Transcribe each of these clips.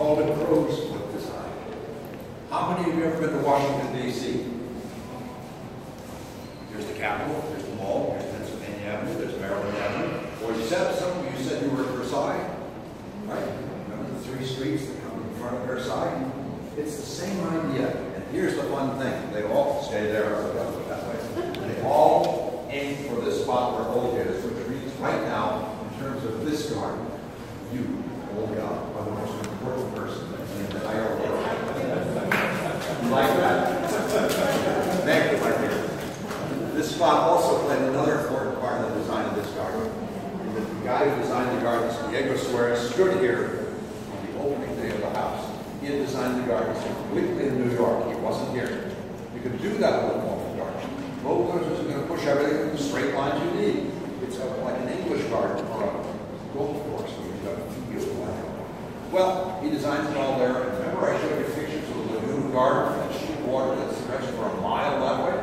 called it crow's foot design. How many of you have ever been to Washington, D.C.? There's the Capitol, there's the Mall, there's Pennsylvania Avenue, there's Maryland Avenue. Or you said, some of you said you were at Versailles, right? Remember the 3 streets that come in front of Versailles? It's the same idea. And here's the fun thing. They all stay there, or that way. They all aim for this spot where old is, which means right now, in terms of this garden, you, old God, are the most important person in the entire world. You like that? Thank you, my dear. This spot also played another important part in the design of this garden. The guy who designed the gardens, Diego Suarez, stood here on the opening day of the house. He had designed the gardens completely in New York. He wasn't here. You can do that with a normal garden. Bulldozers are going to push everything in the straight lines you need. It's like an English garden or a golf course where you've got a field like that. Well, he designed it all there. And remember I showed you pictures of the lagoon garden, that sheet of water that stretched for a mile that way?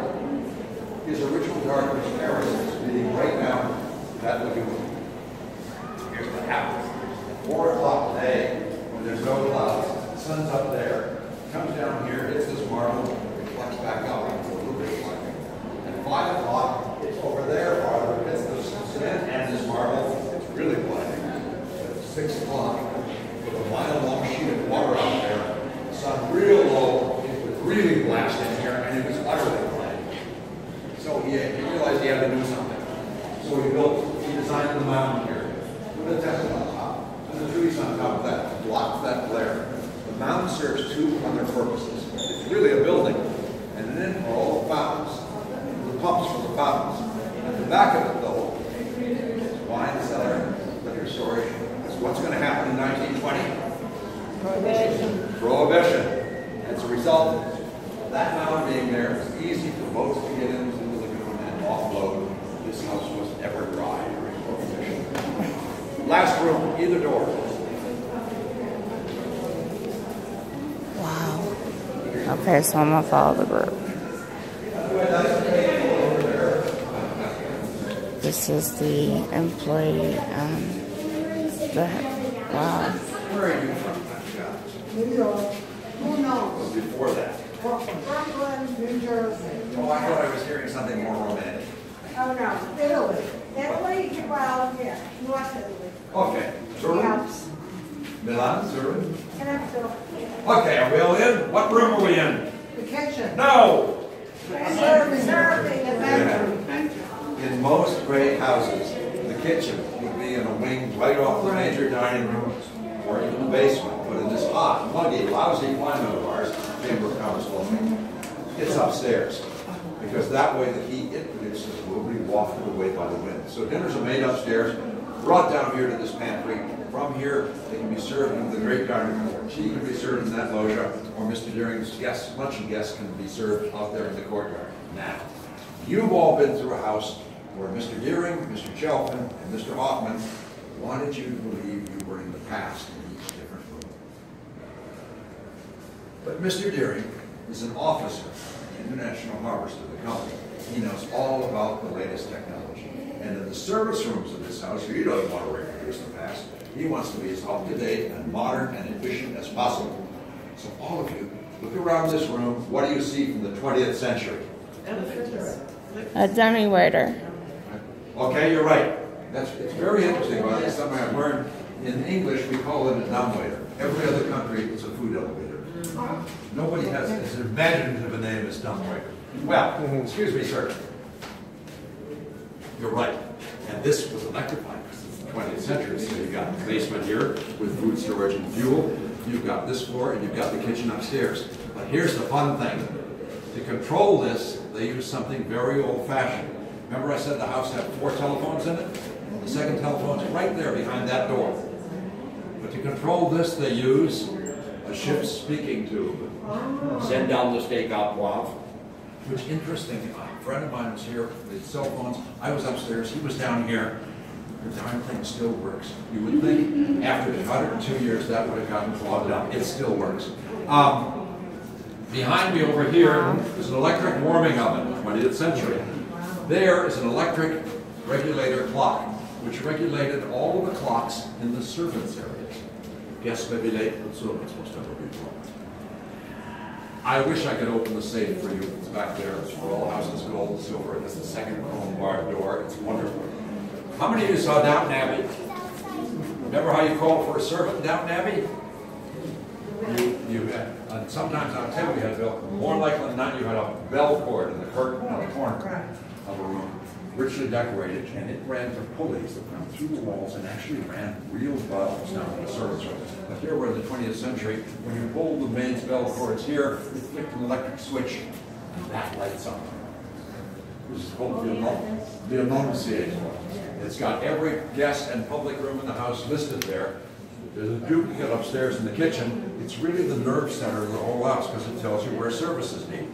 His original garden was terraces leading right down that lagoon. Here's what happens. At 4 o'clock today, when there's no clouds, the sun's up there, comes down here, hits this marble, reflects back up into a little bit of light. At 5 o'clock, it's over there farther, hits the cement and this marble, it's really blinding. At 6 o'clock, with a mile-long sheet of water out there, the sun real low, it was really blasting here, and it was utterly blinding. So he realized he had to do something. So he designed the mountain here with a Tesla on top, and the trees on top of that to block that glare. The mountain serves 2 other purposes. It's really a building, and then for all the fountains, the pumps for the fountains. At the back of it, though, it's wine cellar, liquor storage. That's what's going to happen in 1920? Prohibition. Prohibition. As a result of that mountain being there, it's easy for boats to get into the lagoon and offload. This house was never dry during Prohibition. Last room, either door. Wow. Okay, so I'm going to follow the group. This is the employee, wow. Where are you from? New York. Who knows? Before that. Brooklyn, New Jersey. Oh, I thought I was hearing something more romantic. Oh, no, Italy. Italy, well, yeah, North Italy. Okay. Turin? Alps. Milan, Turin? And I'm still, Okay, are we all in? What room are we in? the kitchen. No! Serving, the bedroom. In most great houses, the kitchen would be in a wing right off the major dining room or even the basement. But in this hot, muggy, lousy climate of ours, Chamber of Commerce building, it's upstairs. Because that way the heat it produces will be wafted away by the wind. So dinners are made upstairs, brought down here to this pantry. From here, they can be served in the great dining room. She can be served in that loggia, or Mr. Deering's guests, luncheon guests, can be served out there in the courtyard. Now, you've all been through a house where Mr. Deering, Mr. Chelfin, and Mr. Hoffman wanted you to believe you were in the past in each different room. But Mr. Deering is an officer in International Harvest of the company. He knows all about the latest technology. And in the service rooms of this house, he doesn't want to reproduce the past. He wants to be as up-to-date and modern and efficient as possible. So all of you, look around this room. What do you see from the 20th century? A dummy waiter. Okay, you're right. It's very interesting. Well, it's something I've learned. In English, we call it a dumbwaiter. Every other country, it's a food elevator. Nobody has as imaginative a name as dumbwaiter. Well, excuse me, sir. You're right. And this was electrified because it's the 20th century. So you've got the basement here with food storage and fuel. You've got this floor, and you've got the kitchen upstairs. But here's the fun thing. To control this, they use something very old-fashioned. Remember I said the house had 4 telephones in it? Well, the second telephone's right there behind that door. But to control this, they use a ship's speaking tube. Send down the stakeout valve. Which, interesting, a friend of mine was here with cell phones. I was upstairs, he was down here. The darn thing still works. You would think after 102 years that would have gotten clogged up. It still works. Behind me over here is an electric warming oven, 20th century. There is an electric regulator clock, which regulated all of the clocks in the servants' areas. Guests may be late, but servants must never be wrong. I wish I could open the safe for you. It's back there. It's for all houses, gold and silver. It's the second chrome barred door. It's wonderful. How many of you saw Downton Abbey? Remember how you called for a servant in Downton Abbey? You had, and sometimes on table you had bell. More likely than not, you had a bell cord in the curtain in the corner of a room, richly decorated, and it ran to pulleys that went through the walls and actually ran real bells down to the servants' room. But here we're in the 20th century. When you pull the maid's bell cords here, you flick an electric switch, and that lights up. This is called the Annunciator. It's got every guest and public room in the house listed there. There's a duplicate upstairs in the kitchen. It's really the nerve center of the whole house because it tells you where service is needed.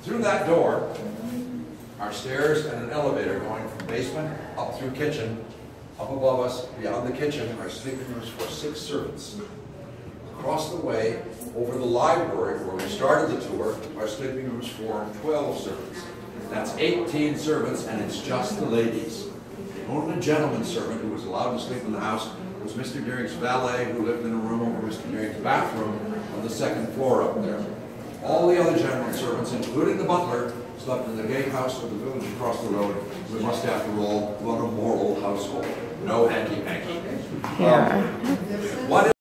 Through that door are stairs and an elevator going from basement up through kitchen. Up above us, beyond the kitchen, are sleeping rooms for 6 servants. Across the way, over the library where we started the tour, are sleeping rooms for 12 servants. That's 18 servants, and it's just the ladies. The only gentleman servant who was allowed to sleep in the house was Mr. Deering's valet, who lived in a room over Mr. Deering's bathroom on the 2nd floor up there. All the other gentlemen servants, including the butler, slept in the gatehouse of the village across the road. We must, after all, run a moral household. No hanky-panky. Yeah. What